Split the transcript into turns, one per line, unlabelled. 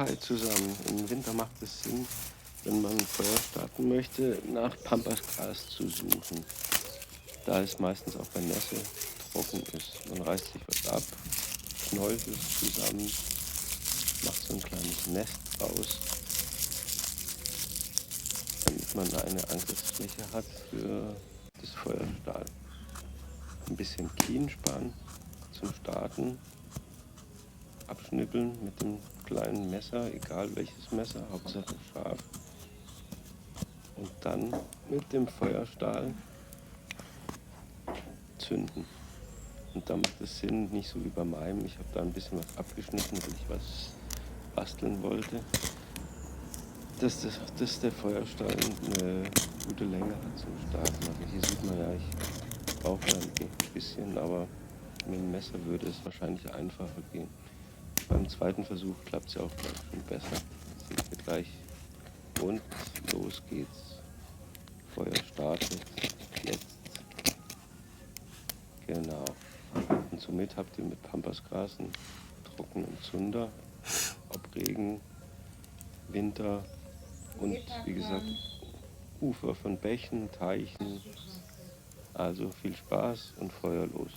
Sicherheit zusammen. Im Winter macht es Sinn, wenn man ein Feuer starten möchte, nach Pampasgras zu suchen. Da es meistens auch bei Nässe trocken ist. Man reißt sich was ab, knäult es zusammen, macht so ein kleines Nest draus, damit man eine Angriffsfläche hat für das Feuerstahl. Ein bisschen Kienspan zum Starten, abschnippeln mit dem kleinen Messer, egal welches Messer, Hauptsache scharf. Und dann mit dem Feuerstahl zünden. Und da macht es Sinn, nicht so wie bei meinem. Ich habe da ein bisschen was abgeschnitten, weil ich was basteln wollte. Dass der Feuerstahl eine gute Länge hat zum Starten. Also hier sieht man ja, ich brauche da ein bisschen, aber mit dem Messer würde es wahrscheinlich einfacher gehen. Beim zweiten Versuch klappt es ja auch gleich schon besser. Seht ihr gleich. Und los geht's. Feuer startet. Jetzt. Genau. Und somit habt ihr mit Pampasgras einen trockenen Zunder. Ob Regen, Winter und wie gesagt Ufer von Bächen, Teichen. Also viel Spaß und Feuer los.